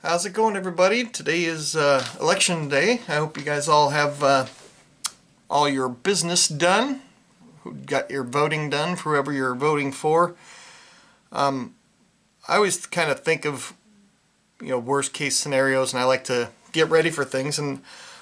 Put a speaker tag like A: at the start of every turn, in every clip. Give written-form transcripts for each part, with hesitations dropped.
A: How's it going, everybody? Today is election day. I hope you guys all have all your business done, who got your voting done for whoever you're voting for. I always kind of think of, worst case scenarios, and I like to get ready for things. And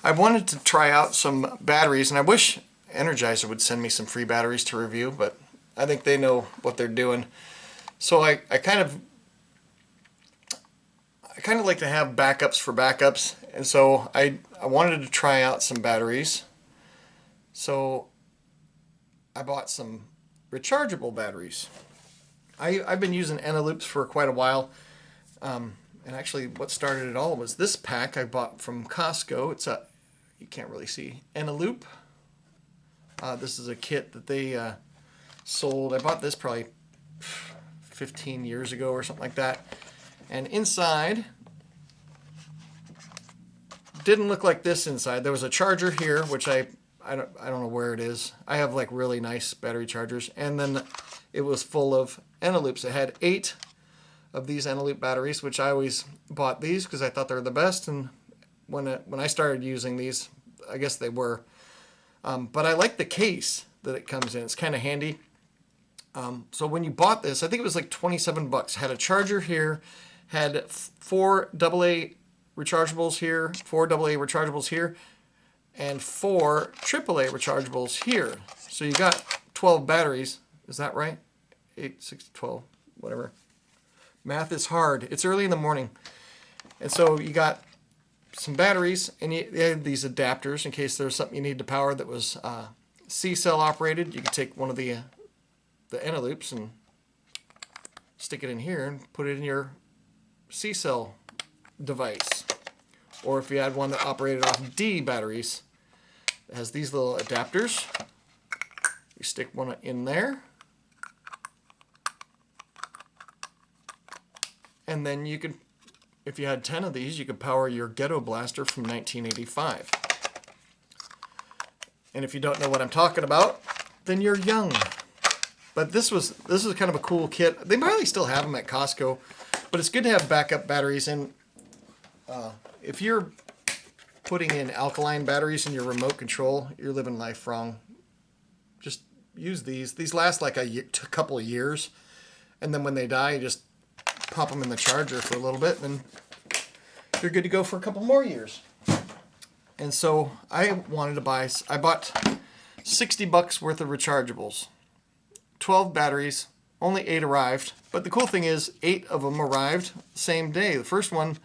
A: I wanted to try out some batteries, and I wish Energizer would send me some free batteries to review, but I think they know what they're doing. So I kind of like to have backups for backups, and so I wanted to try out some batteries. So I bought some rechargeable batteries. I've been using Eneloops for quite a while, and actually what started it all was this pack I bought from Costco. It's you can't really see, Eneloop. This is a kit that they sold. I bought this probably 15 years ago or something like that. And inside didn't look like this inside. There was a charger here, which I don't know where it is. I have like really nice battery chargers, and then it was full of Eneloops. It had 8 of these Eneloop batteries, which I always bought these because I thought they were the best. And when I started using these, I guess they were. But I like the case that it comes in. It's kind of handy. So when you bought this, I think it was like 27 bucks. Had a charger here. Had 4 AA rechargeables here, 4 AA rechargeables here, and 4 AAA rechargeables here. So you got 12 batteries. Is that right? 8, 6, 12, whatever. Math is hard. It's early in the morning. And so you got some batteries, and you had these adapters in case there's something you need to power that was C-cell operated. You could take one of the Eneloops and stick it in here and put it in your C-cell device. Or if you had one that operated off D batteries, it has these little adapters. You stick one in there, and then you could, if you had 10 of these, you could power your Ghetto Blaster from 1985. And if you don't know what I'm talking about, then you're young. But this was kind of a cool kit. They probably still have them at Costco, but it's good to have backup batteries. And if you're putting in alkaline batteries in your remote control, you're living life wrong. Just use these. These last like a couple of years, and then when they die, you just pop them in the charger for a little bit, and you're good to go for a couple more years. And so I bought 60 bucks worth of rechargeables. 12 batteries, only 8 arrived, but the cool thing is 8 of them arrived the same day. The first one,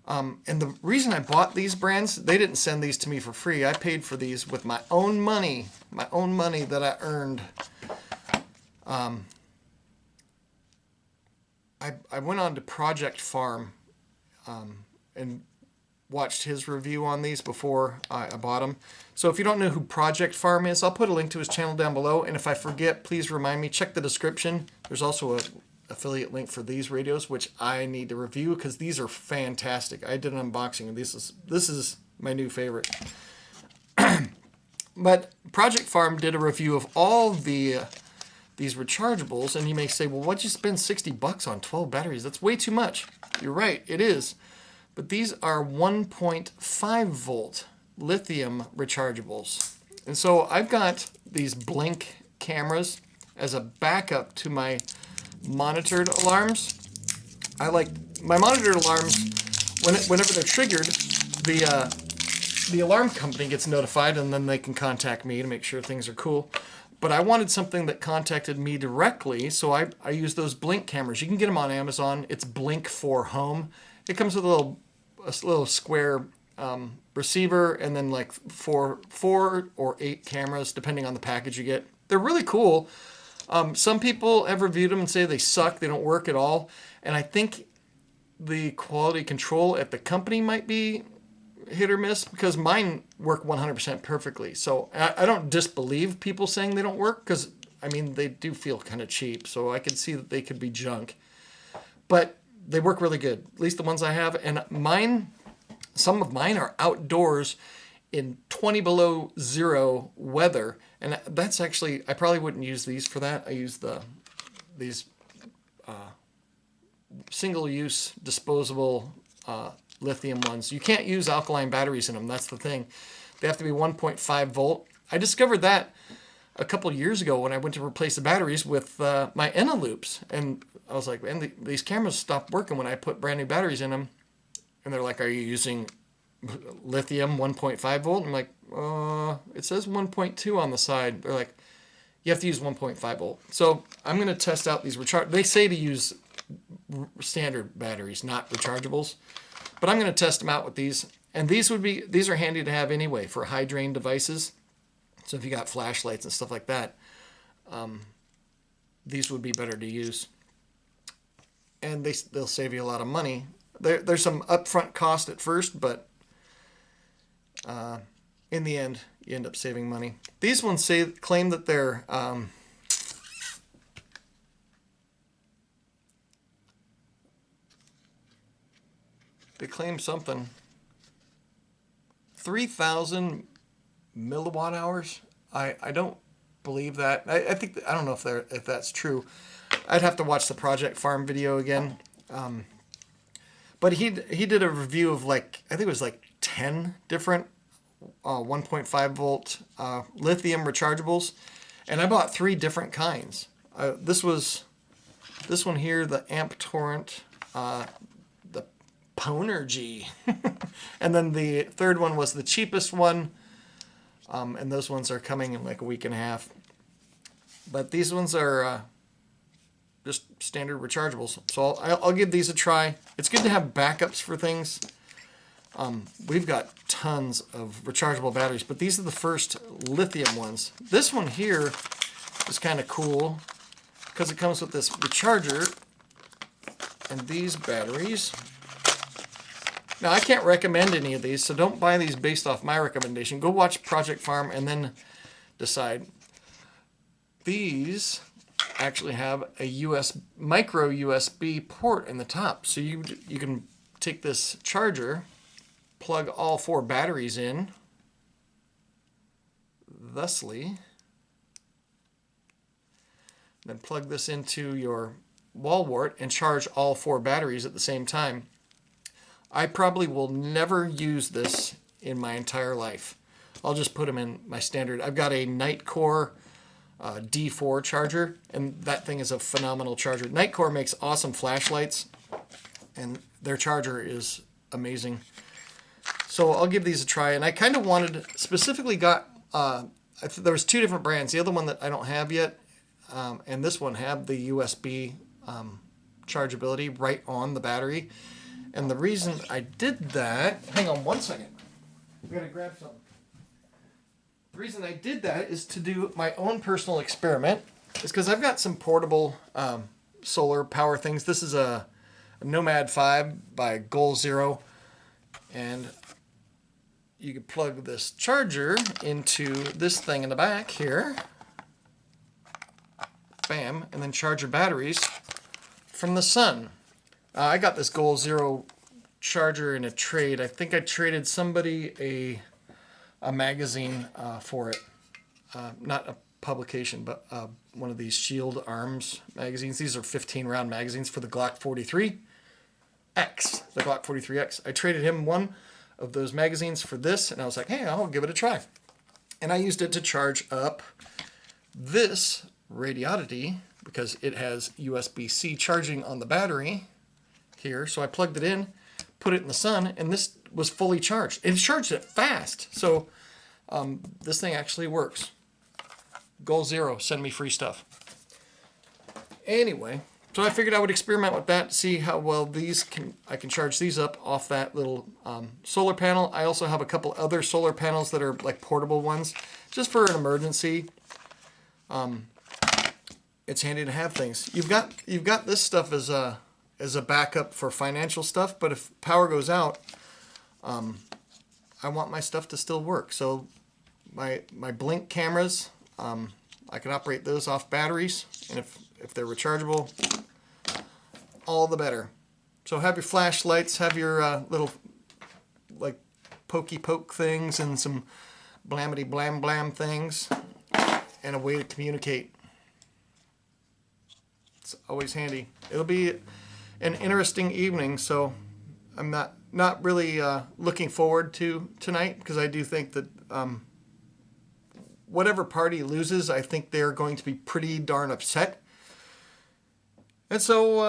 A: and the reason I bought these brands, they didn't send these to me for free. I paid for these with my own money that I earned. I went on to Project Farm and watched his review on these before I bought them. So if you don't know who Project Farm is, I'll put a link to his channel down below. And if I forget, please remind me. Check the description. There's also an affiliate link for these radios, which I need to review because these are fantastic. I did an unboxing, and this is my new favorite. But Project Farm did a review of all these rechargeables, and you may say, well, what'd you spend 60 bucks on 12 batteries? That's way too much. You're right, it is. But these are 1.5 volt lithium rechargeables. And so I've got these blink cameras as a backup to my monitored alarms. I like my monitored alarms, whenever they're triggered, the alarm company gets notified, and then they can contact me to make sure things are cool. But I wanted something that contacted me directly, so I use those blink cameras. You can get them on Amazon. It's Blink for Home. It comes with a little square receiver, and then like 4 or 8 cameras, depending on the package you get. They're really cool. Some people have reviewed them and say they suck, they don't work at all. And I think the quality control at the company might be hit or miss, because mine work 100% perfectly. So I don't disbelieve people saying they don't work, because I mean, they do feel kind of cheap, so I could see that they could be junk. But they work really good, at least the ones I have. And some of mine are outdoors in 20 below zero weather, and that's actually, I probably wouldn't use these for that. I use these single-use disposable lithium ones. You can't use alkaline batteries in them. That's the thing. They have to be 1.5 volt. I discovered that a couple years ago when I went to replace the batteries with my Loops, and I was like, man, these cameras stopped working when I put brand new batteries in them. And they're like, are you using lithium 1.5 volt? I'm like, it says 1.2 on the side. They're like, you have to use 1.5 volt. So I'm going to test out these recharge. They say to use standard batteries, not rechargeables, but I'm going to test them out with these. And these are handy to have anyway for high drain devices. So if you got flashlights and stuff like that, these would be better to use. And they'll save you a lot of money. There's some upfront cost at first, but in the end, you end up saving money. These ones claim that they're they claim something 3,000 milliwatt hours. I don't believe that. I think I don't know if that's true. I'd have to watch the Project Farm video again. But he did a review of I think it was 10 different 1.5 volt lithium rechargeables, and I bought 3 different kinds. This one here, the Amp Torrent, the Ponergy, and then the third one was the cheapest one, and those ones are coming in like a week and a half. But these ones are just standard rechargeables. So I'll give these a try. It's good to have backups for things. We've got tons of rechargeable batteries, but these are the first lithium ones. This one here is kind of cool because it comes with this recharger and these batteries. Now, I can't recommend any of these, so don't buy these based off my recommendation. Go watch Project Farm and then decide. These actually have a micro USB port in the top, so you can take this charger, plug all 4 batteries in, thusly, then plug this into your wall wart and charge all 4 batteries at the same time. I probably will never use this in my entire life. I'll just put them in my standard. I've got a Nightcore D4 charger, and that thing is a phenomenal charger. Nightcore makes awesome flashlights, and their charger is amazing. So I'll give these a try. And I kind of specifically got, there was 2 different brands. The other one that I don't have yet, and this one had the USB chargeability right on the battery. And the reason I did that, hang on one second. I'm gonna grab something. The reason I did that is to do my own personal experiment. Is because I've got some portable solar power things. This is a Nomad 5 by Goal Zero, and you can plug this charger into this thing in the back here. Bam, and then charge your batteries from the sun. I got this Goal Zero charger in a trade. I think I traded somebody a magazine for it. Not a publication, but one of these Shield Arms magazines. These are 15-round magazines for the Glock 43X. The Glock 43X. I traded him one of those magazines for this, and I was like, hey, I'll give it a try. And I used it to charge up this Radiodity because it has USB-C charging on the battery here. So I plugged it in, put it in the sun, and this was fully charged. It charged it fast. So this thing actually works. Goal Zero, send me free stuff. Anyway, so I figured I would experiment with that, see how well I can charge these up off that little solar panel. I also have a couple other solar panels that are like portable ones, just for an emergency. It's handy to have things. You've got this stuff as a backup for financial stuff, but if power goes out, I want my stuff to still work. So my Blink cameras, I can operate those off batteries, and if they're rechargeable, all the better. So have your flashlights, have your little like pokey poke things and some blamity blam blam things, and a way to communicate. It's always handy. It'll be an interesting evening, so I'm not really looking forward to tonight, because I do think that whatever party loses, I think they're going to be pretty darn upset. And so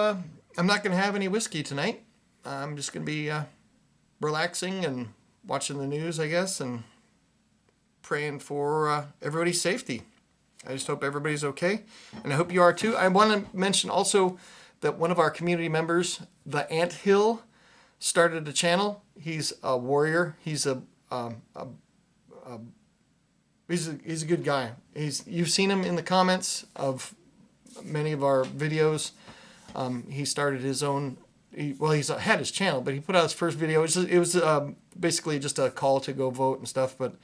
A: I'm not going to have any whiskey tonight. I'm just going to be relaxing and watching the news, I guess, and praying for everybody's safety. I just hope everybody's okay, and I hope you are too. I want to mention also that one of our community members, the Anthill, started a channel. He's a warrior. He's a good guy. You've seen him in the comments of many of our videos. He started his own. He's had his channel, but he put out his first video. It was basically just a call to go vote and stuff. But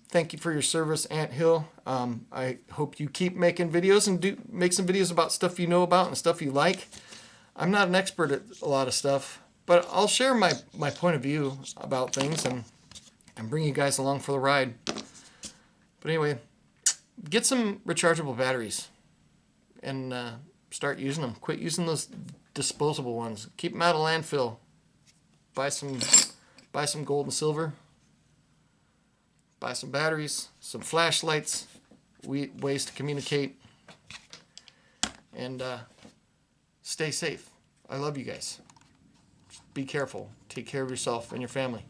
A: thank you for your service, Anthill. I hope you keep making videos and make some videos about stuff you know about and stuff you like. I'm not an expert at a lot of stuff, but I'll share my point of view about things and bring you guys along for the ride. But anyway, get some rechargeable batteries and start using them. Quit using those disposable ones. Keep them out of landfill. Buy some gold and silver. Buy some batteries, some flashlights, ways to communicate, and stay safe. I love you guys. Be careful. Take care of yourself and your family.